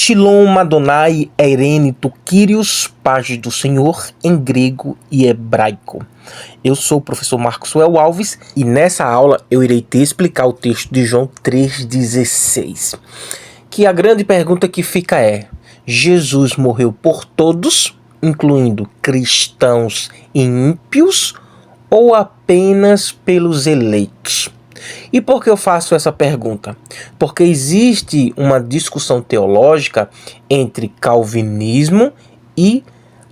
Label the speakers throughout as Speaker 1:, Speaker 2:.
Speaker 1: Shalom Adonai Eirene tu Kyrios, paz do Senhor, em grego e hebraico. Eu sou o professor Marcos Alves e nessa aula eu irei te explicar o texto de João 3,16. Que a grande pergunta que fica é: Jesus morreu por todos, incluindo cristãos e ímpios, ou apenas pelos eleitos? E por que eu faço essa pergunta? Porque existe uma discussão teológica entre calvinismo e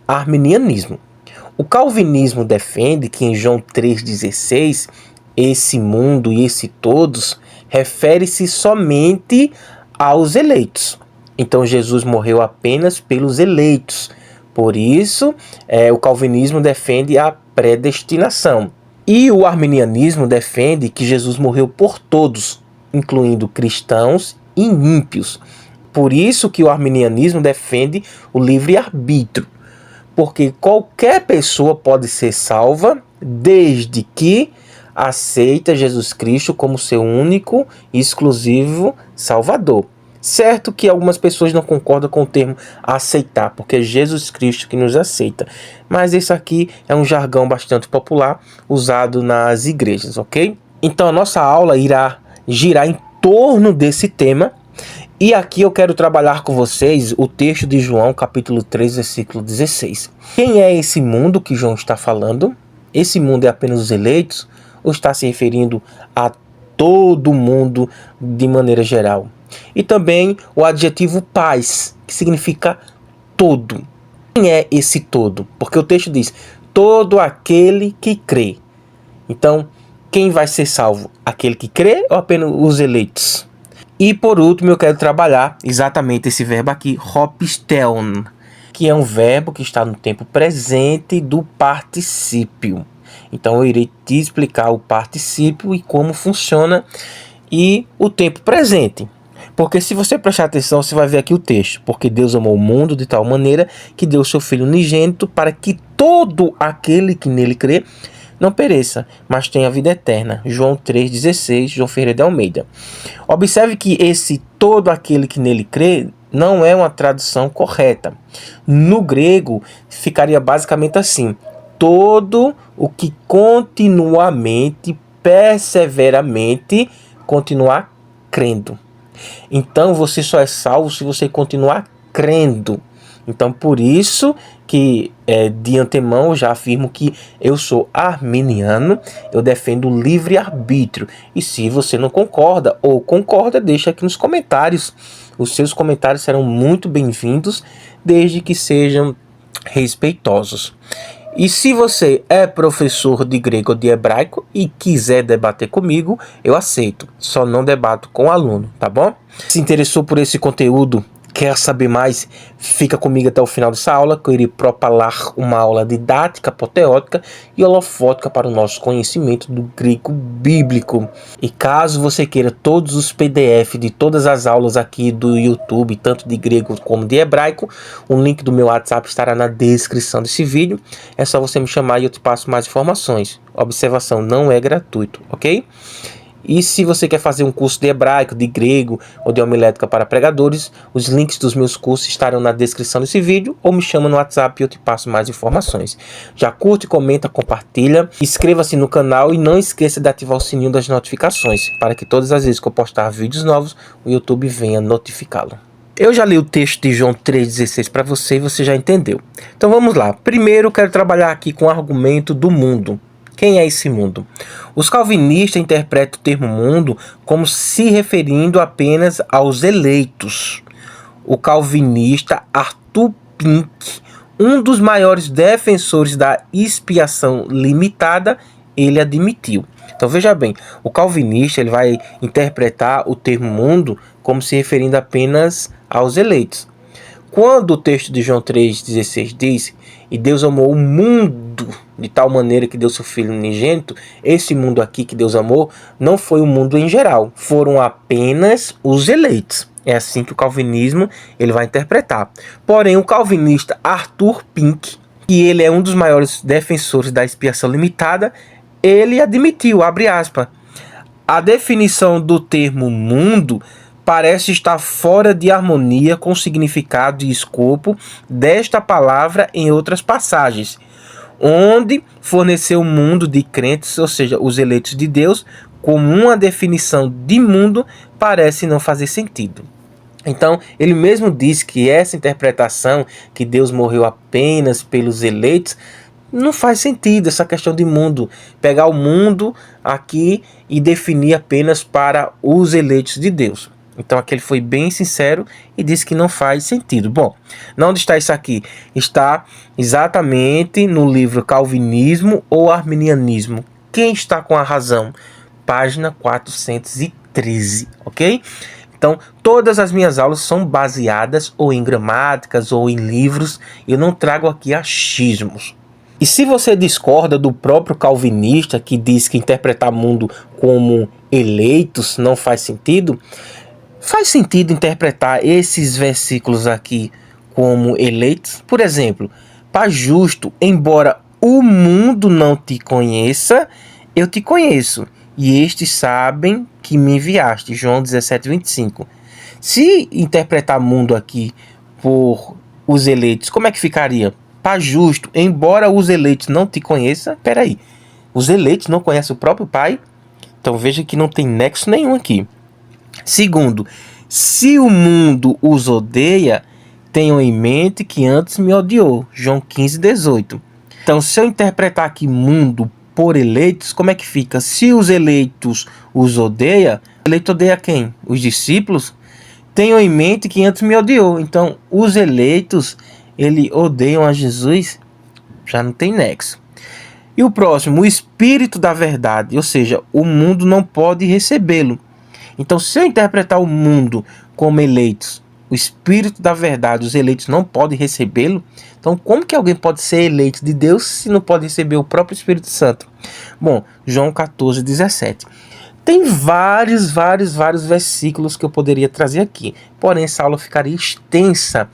Speaker 1: arminianismo. O calvinismo defende que em João 3,16, esse mundo e esse todos refere-se somente aos eleitos. Então Jesus morreu apenas pelos eleitos. Por isso, o calvinismo defende a predestinação. E o arminianismo defende que Jesus morreu por todos, incluindo cristãos e ímpios. Por isso que o arminianismo defende o livre-arbítrio, porque qualquer pessoa pode ser salva desde que aceita Jesus Cristo como seu único e exclusivo Salvador. Certo que algumas pessoas não concordam com o termo aceitar, porque é Jesus Cristo que nos aceita. Mas isso aqui é um jargão bastante popular usado nas igrejas, ok? Então a nossa aula irá girar em torno desse tema. E aqui eu quero trabalhar com vocês o texto de João, capítulo 3, versículo 16. Quem é esse mundo que João está falando? Esse mundo é apenas os eleitos? Ou está se referindo a todo mundo de maneira geral? E também o adjetivo paz, que significa todo. Quem é esse todo? Porque o texto diz, todo aquele que crê. Então, quem vai ser salvo? Aquele que crê ou apenas os eleitos? E por último, eu quero trabalhar exatamente esse verbo aqui, hopisteon, que é um verbo que está no tempo presente do particípio. Então, eu irei te explicar o particípio e como funciona e o tempo presente. Porque se você prestar atenção, você vai ver aqui o texto. Porque Deus amou o mundo de tal maneira que deu seu Filho unigênito para que todo aquele que nele crê não pereça, mas tenha vida eterna. João 3,16, João Ferreira de Almeida. Observe que esse todo aquele que nele crê não é uma tradução correta. No grego, ficaria basicamente assim: todo o que continuamente, perseveramente, continuar crendo. Então você só é salvo se você continuar crendo. Então por isso que de antemão eu já afirmo que eu sou arminiano, eu defendo o livre-arbítrio. E se você não concorda ou concorda, deixa aqui nos comentários. Os seus comentários serão muito bem-vindos, desde que sejam respeitosos. E se você é professor de grego ou de hebraico e quiser debater comigo, eu aceito. Só não debato com o aluno, tá bom? Se interessou por esse conteúdo, quer saber mais, fica comigo até o final dessa aula, que eu irei propalar uma aula didática, apoteótica e holofótica para o nosso conhecimento do grego bíblico. E caso você queira todos os PDF de todas as aulas aqui do YouTube, tanto de grego como de hebraico, o link do meu WhatsApp estará na descrição desse vídeo. É só você me chamar e eu te passo mais informações. Observação, não é gratuito, ok? E se você quer fazer um curso de hebraico, de grego ou de homilética para pregadores, os links dos meus cursos estarão na descrição desse vídeo ou me chama no WhatsApp e eu te passo mais informações. Já curte, comenta, compartilha, inscreva-se no canal e não esqueça de ativar o sininho das notificações para que todas as vezes que eu postar vídeos novos, o YouTube venha notificá-lo. Eu já li o texto de João 3,16 para você e você já entendeu. Então vamos lá. Primeiro eu quero trabalhar aqui com o argumento do mundo. Quem é esse mundo? Os calvinistas interpretam o termo mundo como se referindo apenas aos eleitos. O calvinista Arthur Pink, um dos maiores defensores da expiação limitada, ele admitiu. Então veja bem, o calvinista ele vai interpretar o termo mundo como se referindo apenas aos eleitos. Quando o texto de João 3,16 diz, e Deus amou o mundo de tal maneira que deu seu Filho unigênito, esse mundo aqui que Deus amou não foi o mundo em geral, foram apenas os eleitos. É assim que o calvinismo ele vai interpretar. Porém, o calvinista Arthur Pink, que ele é um dos maiores defensores da expiação limitada, ele admitiu, abre aspas, a definição do termo mundo parece estar fora de harmonia com o significado e escopo desta palavra em outras passagens, onde forneceu o mundo de crentes, ou seja, os eleitos de Deus, como uma definição de mundo, parece não fazer sentido. Então, ele mesmo diz que essa interpretação, que Deus morreu apenas pelos eleitos, não faz sentido, essa questão de mundo. Pegar o mundo aqui e definir apenas para os eleitos de Deus. Então aqui ele foi bem sincero e disse que não faz sentido. Bom, onde está isso aqui? Está exatamente no livro Calvinismo ou Arminianismo. Quem está com a razão? Página 413, ok? Então, todas as minhas aulas são baseadas ou em gramáticas ou em livros. Eu não trago aqui achismos. E se você discorda do próprio calvinista que diz que interpretar mundo como eleitos não faz sentido interpretar esses versículos aqui como eleitos. Por exemplo, para justo, embora o mundo não te conheça, eu te conheço, e estes sabem que me enviaste. João 17:25. Se interpretar mundo aqui por os eleitos, como é que ficaria? Para justo, embora os eleitos não te conheçam. Peraí, os eleitos não conhecem o próprio Pai? Então veja que não tem nexo nenhum aqui. Segundo, se o mundo os odeia, tenham em mente que antes me odiou. João 15:18. Então, se eu interpretar aqui mundo por eleitos, como é que fica? Se os eleitos os odeia, o eleito odeia quem? Os discípulos? Tenham em mente que antes me odiou. Então, os eleitos, eles odeiam a Jesus? Já não tem nexo. E o próximo, o Espírito da Verdade, ou seja, o mundo não pode recebê-lo. Então, se eu interpretar o mundo como eleitos, o Espírito da Verdade, os eleitos não podem recebê-lo, então como que alguém pode ser eleito de Deus se não pode receber o próprio Espírito Santo? Bom, João 14:17. Tem vários versículos que eu poderia trazer aqui, porém essa aula ficaria extensa.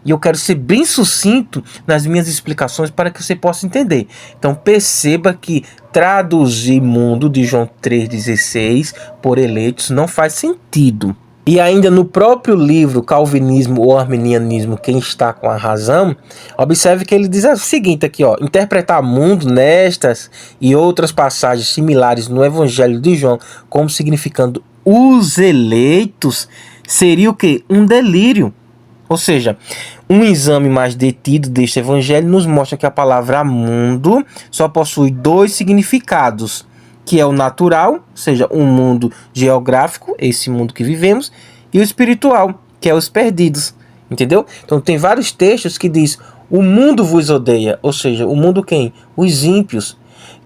Speaker 1: E eu quero ser bem sucinto nas minhas explicações para que você possa entender. Então perceba que traduzir mundo de João 3,16 por eleitos não faz sentido. E ainda no próprio livro Calvinismo ou Arminianismo, quem está com a razão, observe que ele diz o seguinte aqui, ó: interpretar mundo nestas e outras passagens similares no Evangelho de João como significando os eleitos seria o quê? Um delírio. Ou seja, um exame mais detido deste evangelho nos mostra que a palavra mundo só possui dois significados, que é o natural, ou seja, um mundo geográfico, esse mundo que vivemos, e o espiritual, que é os perdidos, entendeu? Então tem vários textos que diz: o mundo vos odeia, ou seja, o mundo quem? Os ímpios.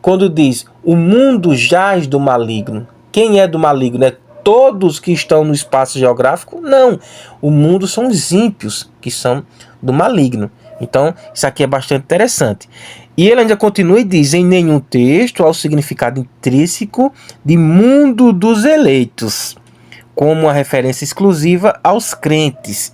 Speaker 1: Quando diz: o mundo jaz do maligno, quem é do maligno? É todos que estão no espaço geográfico? Não. O mundo são os ímpios, que são do maligno. Então, isso aqui é bastante interessante. E ele ainda continua e diz: em nenhum texto há o significado intrínseco de mundo dos eleitos, como uma referência exclusiva aos crentes.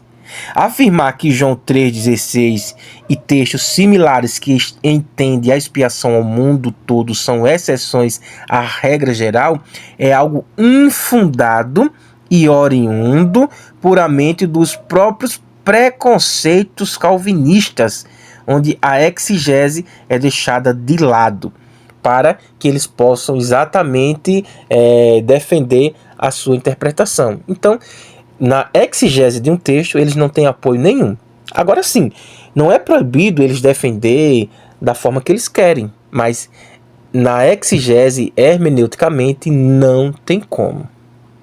Speaker 1: Afirmar que João 3,16 e textos similares que entendem a expiação ao mundo todo são exceções à regra geral é algo infundado e oriundo puramente dos próprios preconceitos calvinistas, onde a exegese é deixada de lado para que eles possam exatamente defender a sua interpretação. Então, na exegese de um texto, eles não têm apoio nenhum. Agora sim, não é proibido eles defender da forma que eles querem, mas na exegese, hermeneuticamente, não tem como.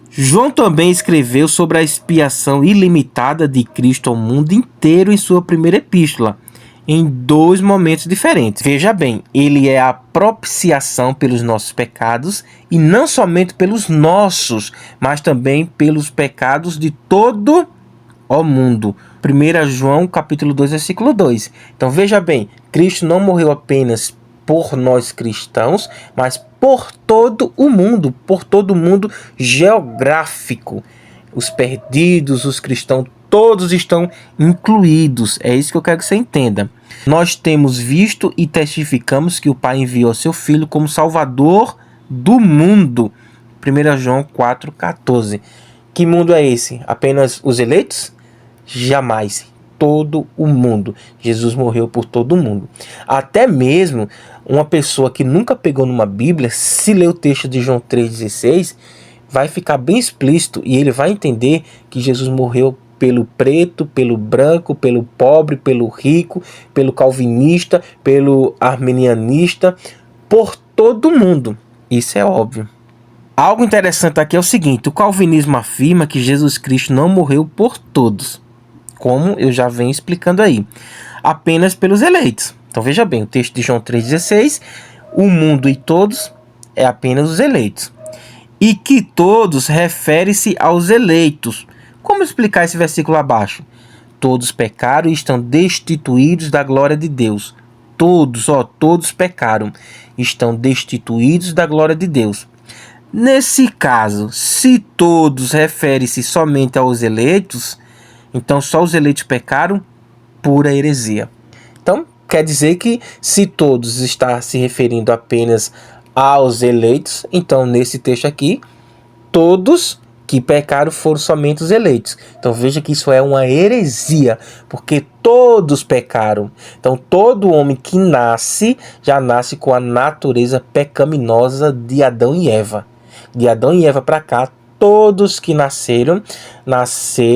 Speaker 1: João também escreveu sobre a expiação ilimitada de Cristo ao mundo inteiro em sua primeira epístola, em dois momentos diferentes. Veja bem, ele é a propiciação pelos nossos pecados, e não somente pelos nossos, mas também pelos pecados de todo o mundo. 1 João capítulo 2, versículo 2. Então veja bem, Cristo não morreu apenas por nós cristãos, mas por todo o mundo geográfico. Os perdidos, os cristãos, todos estão incluídos. É isso que eu quero que você entenda. Nós temos visto e testificamos que o Pai enviou seu Filho como Salvador do mundo. 1 João 4,14. Que mundo é esse? Apenas os eleitos? Jamais. Todo o mundo. Jesus morreu por todo mundo. Até mesmo uma pessoa que nunca pegou numa Bíblia, se ler o texto de João 3,16, vai ficar bem explícito e ele vai entender que Jesus morreu pelo preto, pelo branco, pelo pobre, pelo rico, pelo calvinista, pelo arminianista, por todo mundo. Isso é óbvio. Algo interessante aqui é o seguinte: o calvinismo afirma que Jesus Cristo não morreu por todos, como eu já venho explicando aí, apenas pelos eleitos. Então veja bem, o texto de João 3,16, o mundo e todos é apenas os eleitos. E que todos refere-se aos eleitos. Como explicar esse versículo abaixo? Todos pecaram e estão destituídos da glória de Deus. Todos pecaram e estão destituídos da glória de Deus. Nesse caso, se todos refere-se somente aos eleitos, então só os eleitos pecaram, pura heresia. Então, quer dizer que se todos está se referindo apenas aos eleitos, então nesse texto aqui, todos que pecaram foram somente os eleitos. Então veja que isso é uma heresia, porque todos pecaram. Então todo homem que nasce, já nasce com a natureza pecaminosa de Adão e Eva. De Adão e Eva para cá, todos que nasceram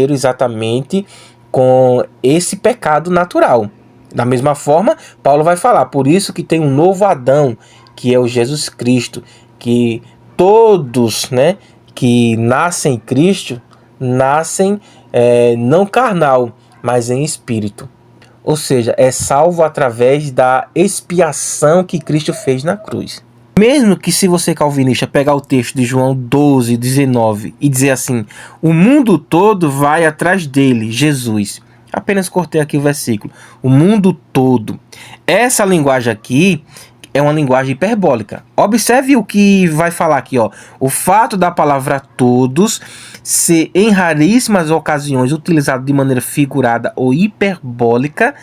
Speaker 1: exatamente com esse pecado natural. Da mesma forma, Paulo vai falar, por isso que tem um novo Adão, que é o Jesus Cristo, que todos, que nascem em Cristo, nascem não carnal, mas em espírito. Ou seja, é salvo através da expiação que Cristo fez na cruz. Mesmo que se você calvinista pegar o texto de João 12:19 e dizer assim, o mundo todo vai atrás dele, Jesus. Apenas cortei aqui o versículo. O mundo todo. Essa linguagem aqui é uma linguagem hiperbólica. Observe o que vai falar aqui, ó. O fato da palavra todos ser em raríssimas ocasiões utilizado de maneira figurada ou hiperbólica,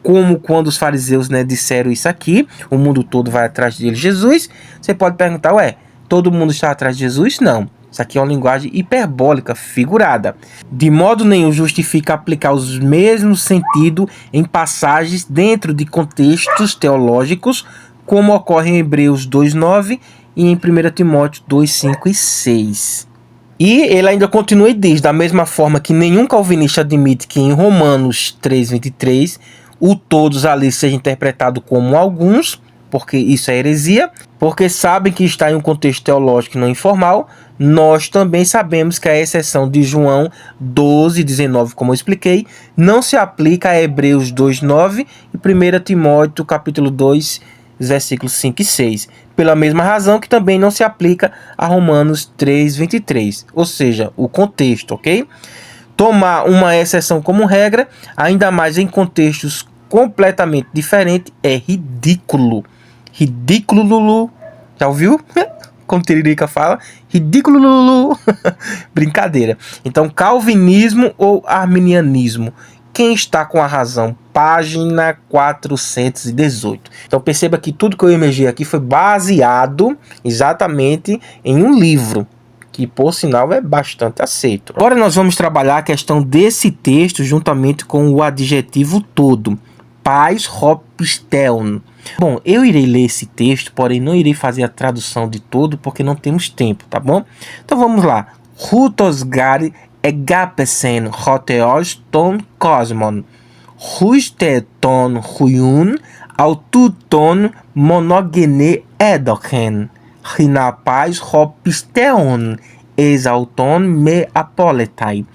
Speaker 1: como quando os fariseus disseram isso aqui, o mundo todo vai atrás dele, Jesus. Você pode perguntar, todo mundo está atrás de Jesus? Não. Isso aqui é uma linguagem hiperbólica, figurada. De modo nenhum justifica aplicar os mesmos sentidos em passagens dentro de contextos teológicos, como ocorre em Hebreus 2:9 e em 1 Timóteo 2:5 e 6. E ele ainda continua e diz, da mesma forma que nenhum calvinista admite que em Romanos 3:23 o todos ali seja interpretado como alguns, porque isso é heresia, porque sabem que está em um contexto teológico não informal. Nós também sabemos que a exceção de João 12:19, como eu expliquei, não se aplica a Hebreus 2:9 e 1 Timóteo capítulo 2, versículos 5 e 6, pela mesma razão que também não se aplica a Romanos 3:23, ou seja, o contexto, ok? Tomar uma exceção como regra, ainda mais em contextos completamente diferentes, é ridículo. Ridículo, Lulu. Já ouviu? Como Tiririca fala, ridículo, Lulu. Brincadeira. Então, calvinismo ou arminianismo? Quem está com a razão? Página 418. Então perceba que tudo que eu emergi aqui foi baseado exatamente em um livro, que por sinal é bastante aceito. Agora nós vamos trabalhar a questão desse texto juntamente com o adjetivo todo. Pais hopisteon. Bom, eu irei ler esse texto, porém não irei fazer a tradução de todo porque não temos tempo, tá bom? Então vamos lá. Hutosgari egapesen hoteos ton cosmon. Husteton huyun aututon monogene edoken. Rinapais hopisteon exalton me apoletai.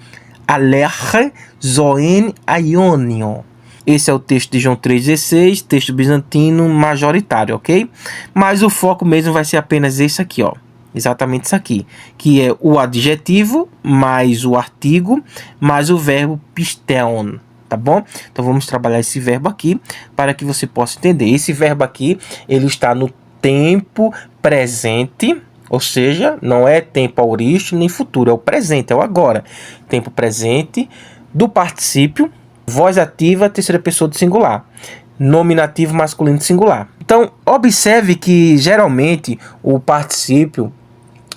Speaker 1: Alerre zoen aionion. Esse é o texto de João 3,16, texto bizantino majoritário, ok? Mas o foco mesmo vai ser apenas esse aqui, ó. Exatamente isso aqui, que é o adjetivo, mais o artigo, mais o verbo pisteon, tá bom? Então vamos trabalhar esse verbo aqui, para que você possa entender. Esse verbo aqui, ele está no tempo presente, ou seja, não é tempo aorista nem futuro, é o presente, é o agora. Tempo presente do particípio, voz ativa, terceira pessoa do singular, nominativo masculino do singular. Então, observe que geralmente o particípio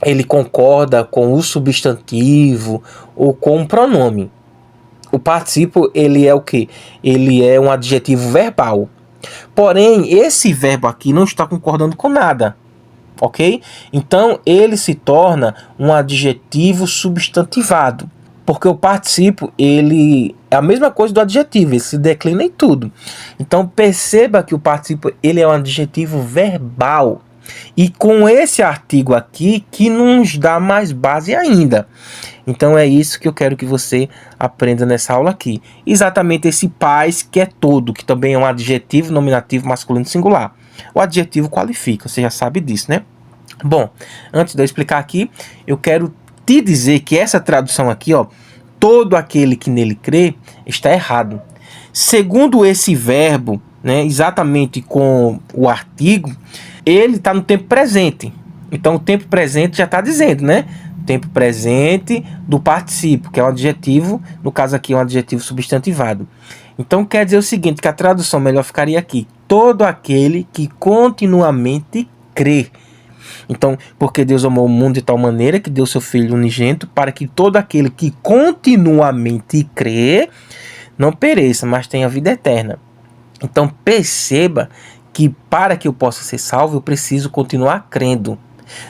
Speaker 1: ele concorda com o substantivo ou com o pronome. O participo, ele é o quê? Ele é um adjetivo verbal. Porém, esse verbo aqui não está concordando com nada, ok? Então, ele se torna um adjetivo substantivado. Porque o participo, ele é a mesma coisa do adjetivo, ele se declina em tudo. Então, perceba que o participo, ele é um adjetivo verbal. E com esse artigo aqui, que nos dá mais base ainda. Então, é isso que eu quero que você aprenda nessa aula aqui. Exatamente esse pais, que é todo, que também é um adjetivo nominativo masculino singular. O adjetivo qualifica, você já sabe disso, né? Bom, antes de eu explicar aqui, eu quero te dizer que essa tradução aqui, ó, todo aquele que nele crê, está errado. Segundo esse verbo, né, exatamente com o artigo, ele está no tempo presente. Então, o tempo presente já está dizendo, né? Tempo presente do participo, que é um adjetivo, no caso aqui é um adjetivo substantivado. Então, quer dizer o seguinte, que a tradução melhor ficaria aqui: todo aquele que continuamente crê. Então, porque Deus amou o mundo de tal maneira que deu seu Filho unigênito para que todo aquele que continuamente crê não pereça, mas tenha vida eterna. Então, perceba que para que eu possa ser salvo, eu preciso continuar crendo.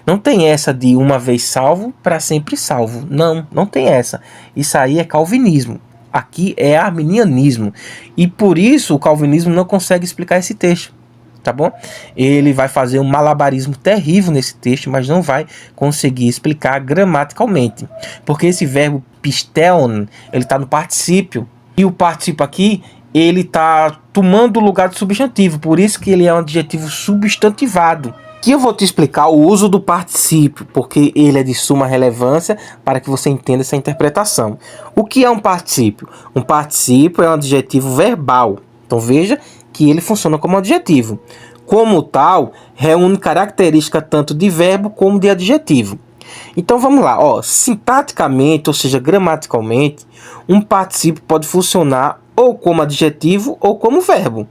Speaker 1: Não tem essa de uma vez salvo, para sempre salvo. Não, não tem essa. Isso aí é calvinismo. Aqui é arminianismo. E por isso o calvinismo não consegue explicar esse texto. Tá bom? Ele vai fazer um malabarismo terrível nesse texto, mas não vai conseguir explicar gramaticalmente. Porque esse verbo pisteon, ele está no particípio. E o particípio aqui, ele está tomando o lugar do substantivo. Por isso que ele é um adjetivo substantivado. Aqui eu vou te explicar o uso do particípio, porque ele é de suma relevância para que você entenda essa interpretação. O que é um particípio? Um particípio é um adjetivo verbal. Então veja que ele funciona como adjetivo. Como tal, reúne característica tanto de verbo como de adjetivo. Então vamos lá, ó, sintaticamente, ou seja, gramaticalmente, um particípio pode funcionar ou como adjetivo ou como verbo.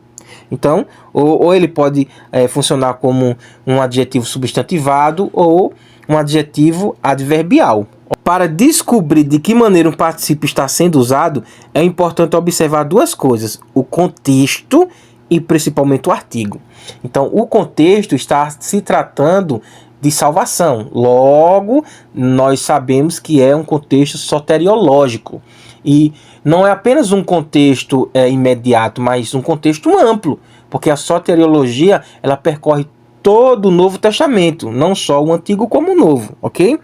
Speaker 1: Então, ou ele pode funcionar como um adjetivo substantivado ou um adjetivo adverbial. Para descobrir de que maneira um particípio está sendo usado, é importante observar duas coisas: o contexto e principalmente o artigo. Então, o contexto está se tratando de salvação. Logo, nós sabemos que é um contexto soteriológico. E não é apenas um contexto imediato, mas um contexto amplo. Porque a soteriologia, ela percorre todo o Novo Testamento, não só o Antigo como o Novo, ok?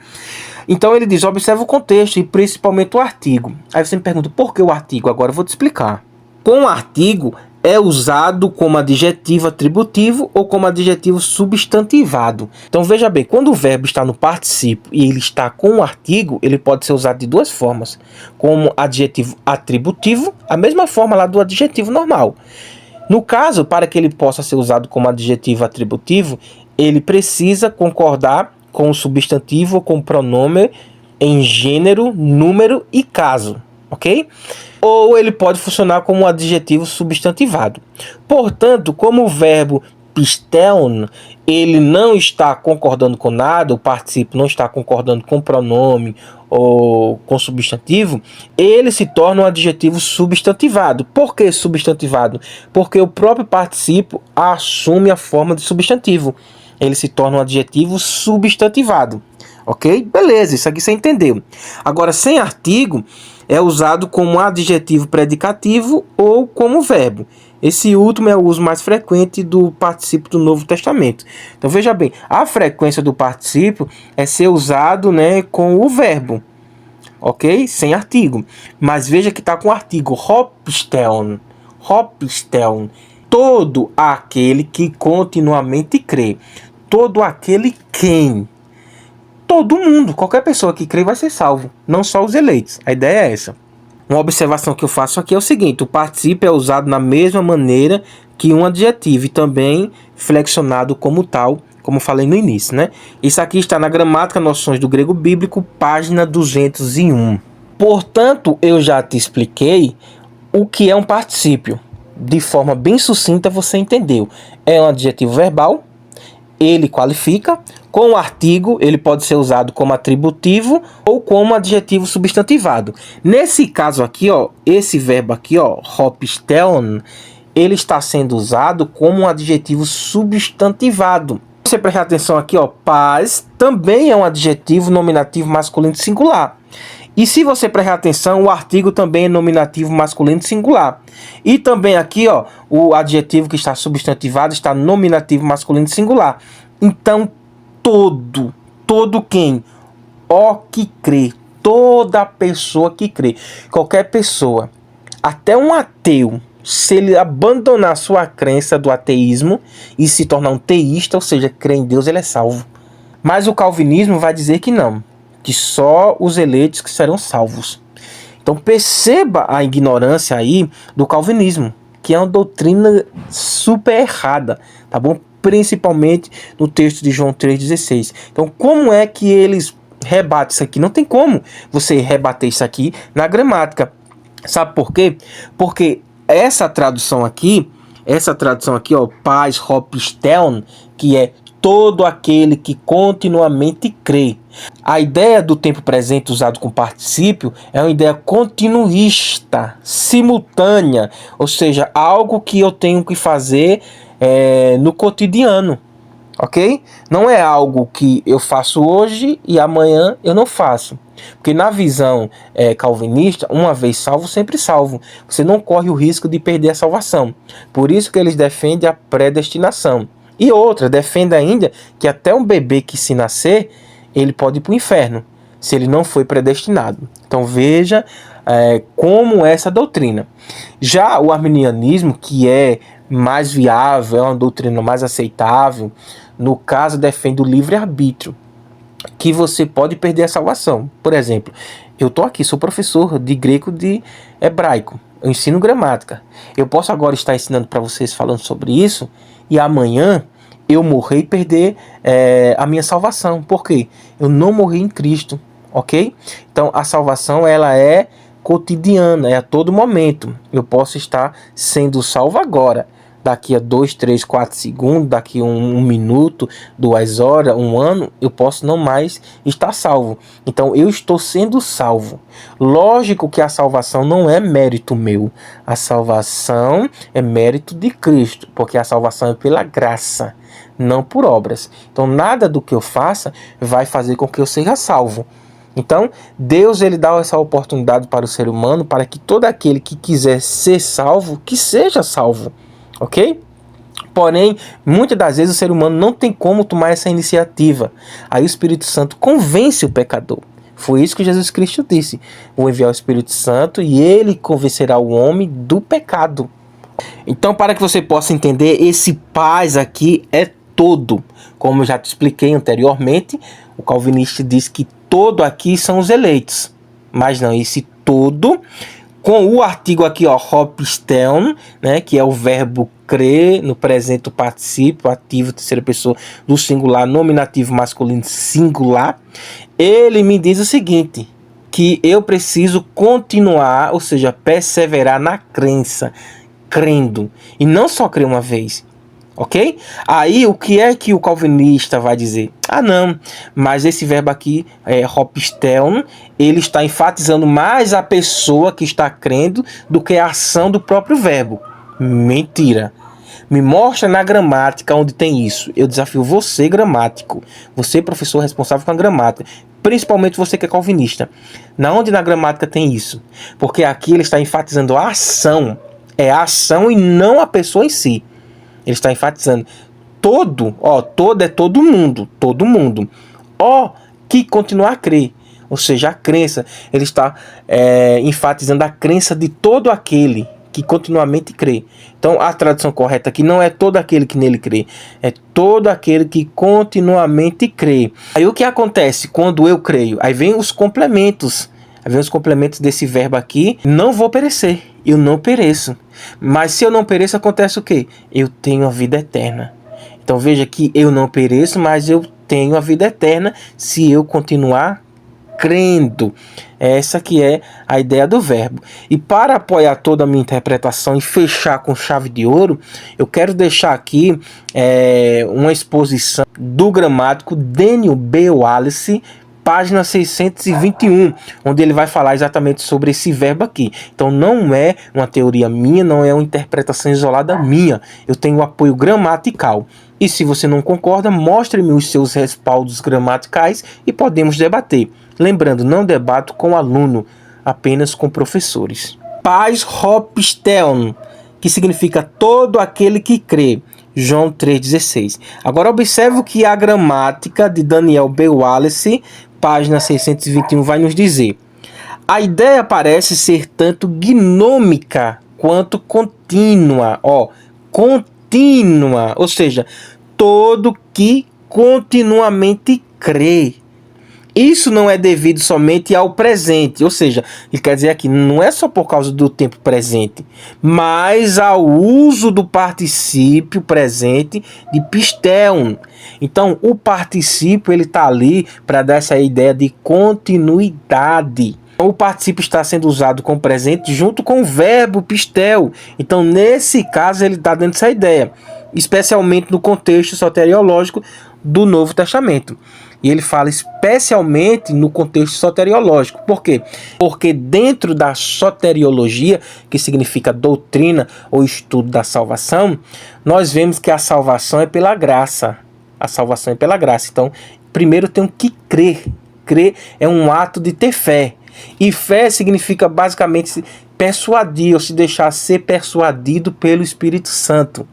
Speaker 1: Então ele diz, observa o contexto e principalmente o artigo. Aí você me pergunta, por que o artigo? Agora eu vou te explicar. Com o artigo, é usado como adjetivo atributivo ou como adjetivo substantivado. Então veja bem, quando o verbo está no particípio e ele está com o artigo, ele pode ser usado de duas formas. Como adjetivo atributivo, a mesma forma lá do adjetivo normal. No caso, para que ele possa ser usado como adjetivo atributivo, ele precisa concordar com o substantivo ou com o pronome em gênero, número e caso, ok? Ou ele pode funcionar como um adjetivo substantivado. Portanto, como o verbo pisteon, ele não está concordando com nada, o particípio não está concordando com o pronome ou com o substantivo, ele se torna um adjetivo substantivado. Por que substantivado? Porque o próprio particípio assume a forma de substantivo. Ele se torna um adjetivo substantivado. Ok? Beleza, isso aqui você entendeu. Agora, sem artigo, é usado como adjetivo predicativo ou como verbo. Esse último é o uso mais frequente do particípio do Novo Testamento. Então veja bem, a frequência do particípio é ser usado, né, com o verbo, ok? Sem artigo. Mas veja que está com artigo, hopistelon, hopistelon. Todo aquele que continuamente crê. Todo aquele quem? Todo mundo, qualquer pessoa que crê vai ser salvo, não só os eleitos. A ideia é essa. Uma observação que eu faço aqui é o seguinte: o particípio é usado na mesma maneira que um adjetivo e também flexionado como tal, como falei no início, né? Isso aqui está na Gramática Noções do Grego Bíblico, página 201. Portanto, eu já te expliquei o que é um particípio. De forma bem sucinta você entendeu. É um adjetivo verbal, ele qualifica. Com o artigo, ele pode ser usado como atributivo ou como adjetivo substantivado. Nesse caso aqui, ó, esse verbo aqui, ó, hopistelon, ele está sendo usado como um adjetivo substantivado. Você prestar atenção aqui, ó, paz também é um adjetivo nominativo masculino singular. E se você prestar atenção, o artigo também é nominativo masculino singular. E também aqui, ó, o adjetivo que está substantivado está nominativo masculino singular. Então, todo quem? Ó que crê, toda pessoa que crê. Qualquer pessoa, até um ateu, se ele abandonar sua crença do ateísmo e se tornar um teísta, ou seja, crê em Deus, ele é salvo. Mas o calvinismo vai dizer que não, que só os eleitos que serão salvos. Então perceba a ignorância aí do calvinismo, que é uma doutrina super errada, tá bom? Principalmente no texto de João 3,16. Então como é que eles rebatem isso aqui? Não tem como você rebater isso aqui na gramática. Sabe por quê? Porque essa tradução aqui, ó, paz, hopistelon, que é todo aquele que continuamente crê. A ideia do tempo presente usado com particípio é uma ideia continuista, simultânea, ou seja, algo que eu tenho que fazer no cotidiano, ok? Não é algo que eu faço hoje e amanhã eu não faço. Porque na visão calvinista, uma vez salvo, sempre salvo. Você não corre o risco de perder a salvação. Por isso que eles defendem a predestinação. E outra, defende ainda que até um bebê que se nascer, ele pode ir para o inferno, se ele não foi predestinado. Então veja como essa doutrina. Já o arminianismo, que é mais viável, é uma doutrina mais aceitável, no caso defende o livre-arbítrio, que você pode perder a salvação. Por exemplo, eu estou aqui, sou professor de grego e de hebraico, eu ensino gramática. Eu posso agora estar ensinando para vocês falando sobre isso, e amanhã eu morrer e perder a minha salvação. Por quê? Eu não morri em Cristo, ok? Então a salvação ela é cotidiana, é a todo momento. Eu posso estar sendo salvo agora. Daqui a 2, 3, 4 segundos, daqui a um minuto, 2 horas, 1 ano, eu posso não mais estar salvo. Então eu estou sendo salvo. Lógico que a salvação não é mérito meu. A salvação é mérito de Cristo, porque a salvação é pela graça, não por obras. Então nada do que eu faça vai fazer com que eu seja salvo. Então Deus ele dá essa oportunidade para o ser humano, para que todo aquele que quiser ser salvo, que seja salvo. Ok? Porém, muitas das vezes o ser humano não tem como tomar essa iniciativa. Aí o Espírito Santo convence o pecador. Foi isso que Jesus Cristo disse. Vou enviar o Espírito Santo e ele convencerá o homem do pecado. Então, para que você possa entender, esse paz aqui é todo. Como eu já te expliquei anteriormente, o calvinista diz que todo aqui são os eleitos. Mas não, esse todo... com o artigo aqui, ó, hopistelon, né, que é o verbo crer, no presente o particípio, ativo, terceira pessoa do singular, nominativo masculino singular, ele me diz o seguinte, que eu preciso continuar, ou seja, perseverar na crença, crendo, e não só crer uma vez. Ok? Aí o que é que o calvinista vai dizer? Ah não, mas esse verbo aqui, hopistelon, ele está enfatizando mais a pessoa que está crendo do que a ação do próprio verbo. Mentira. Me mostra na gramática onde tem isso. Eu desafio você, gramático. Você, professor responsável com a gramática. Principalmente você que é calvinista. Onde na gramática tem isso? Porque aqui ele está enfatizando a ação. É a ação e não a pessoa em si. Ele está enfatizando todo é todo mundo, que continuar a crer, ou seja, a crença, ele está enfatizando a crença de todo aquele que continuamente crê. Então a tradução correta aqui não é todo aquele que nele crê, é todo aquele que continuamente crê. Aí o que acontece quando eu creio? Aí vem os complementos. Desse verbo aqui, não vou perecer, eu não pereço. Mas se eu não pereço, acontece o quê? Eu tenho a vida eterna. Então veja que eu não pereço, mas eu tenho a vida eterna se eu continuar crendo. Essa que é a ideia do verbo. E para apoiar toda a minha interpretação e fechar com chave de ouro, eu quero deixar aqui uma exposição do gramático Daniel B. Wallace, página 621, onde ele vai falar exatamente sobre esse verbo aqui. Então não é uma teoria minha, não é uma interpretação isolada minha. Eu tenho apoio gramatical. E se você não concorda, mostre-me os seus respaldos gramaticais e podemos debater. Lembrando, não debato com aluno, apenas com professores. Pais hopistheon, que significa todo aquele que crê. João 3,16. Agora observe o que a gramática de Daniel B. Wallace, página 621, vai nos dizer. A ideia parece ser tanto gnômica quanto contínua. Contínua, ou seja, todo que continuamente crê. Isso não é devido somente ao presente, ou seja, ele quer dizer aqui, não é só por causa do tempo presente, mas ao uso do particípio presente de pistheon. Então, o particípio ele está ali para dar essa ideia de continuidade. O particípio está sendo usado com presente junto com o verbo pistel. Então, nesse caso, ele está dando essa ideia, especialmente no contexto soteriológico do Novo Testamento. E ele fala especialmente no contexto soteriológico. Por quê? Porque dentro da soteriologia, que significa doutrina ou estudo da salvação, nós vemos que a salvação é pela graça. A salvação é pela graça. Então, primeiro tem que crer. Crer é um ato de ter fé. E fé significa basicamente persuadir ou se deixar ser persuadido pelo Espírito Santo.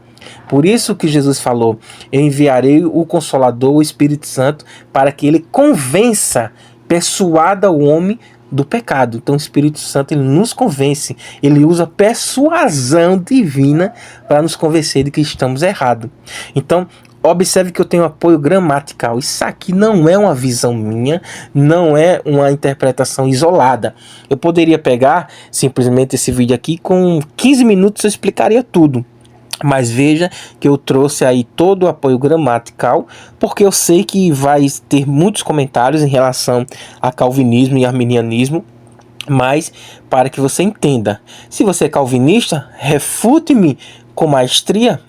Speaker 1: Por isso que Jesus falou, eu enviarei o Consolador, o Espírito Santo, para que ele convença, persuada o homem do pecado. Então o Espírito Santo ele nos convence, ele usa persuasão divina para nos convencer de que estamos errados. Então observe que eu tenho apoio gramatical. Isso aqui não é uma visão minha, não é uma interpretação isolada. Eu poderia pegar simplesmente esse vídeo aqui, com 15 minutos eu explicaria tudo. Mas veja que eu trouxe aí todo o apoio gramatical, porque eu sei que vai ter muitos comentários em relação a calvinismo e arminianismo, mas para que você entenda, se você é calvinista, refute-me com maestria,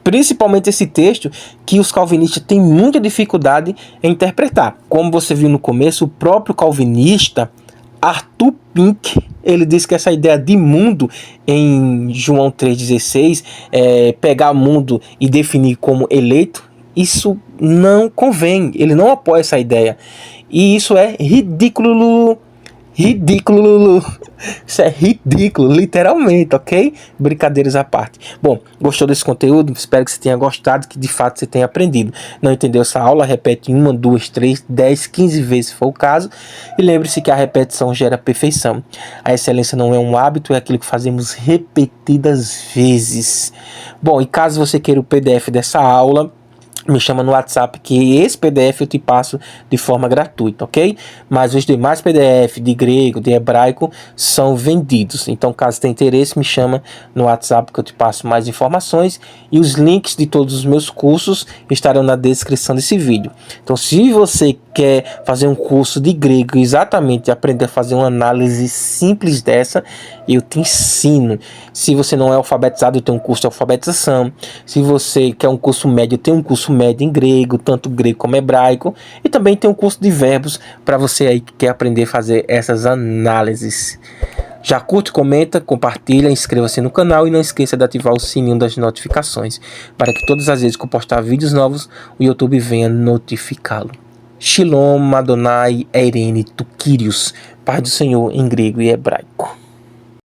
Speaker 1: principalmente esse texto que os calvinistas têm muita dificuldade em interpretar. Como você viu no começo, o próprio calvinista Arthur Pink, ele diz que essa ideia de mundo em João 3,16, pegar mundo e definir como eleito, isso não convém, ele não apoia essa ideia. E isso é ridículo. Ridículo. Isso é ridículo, literalmente, ok? Brincadeiras à parte. Bom, gostou desse conteúdo? Espero que você tenha gostado, que de fato você tenha aprendido. Não entendeu essa aula? Repete 1, 2, 3, 10, 15 vezes se for o caso. E lembre-se que a repetição gera perfeição. A excelência não é um hábito, é aquilo que fazemos repetidas vezes. Bom, e caso você queira o PDF dessa aula, me chama no WhatsApp, que esse PDF eu te passo de forma gratuita, ok? Mas os demais PDF de grego, de hebraico, são vendidos. Então, caso tenha interesse, me chama no WhatsApp que eu te passo mais informações. E os links de todos os meus cursos estarão na descrição desse vídeo. Então, se você quer fazer um curso de grego, exatamente aprender a fazer uma análise simples dessa, eu te ensino. Se você não é alfabetizado, eu tenho um curso de alfabetização. Se você quer um curso médio, eu tenho um curso médio em grego, tanto grego como hebraico. E também tem um curso de verbos para você aí que quer aprender a fazer essas análises. Já curte, comenta, compartilha, inscreva-se no canal e não esqueça de ativar o sininho das notificações, para que todas as vezes que eu postar vídeos novos, o YouTube venha notificá-lo. Shalom, Adonai, Eirene, tu Kyrios, Pai do Senhor em grego e hebraico.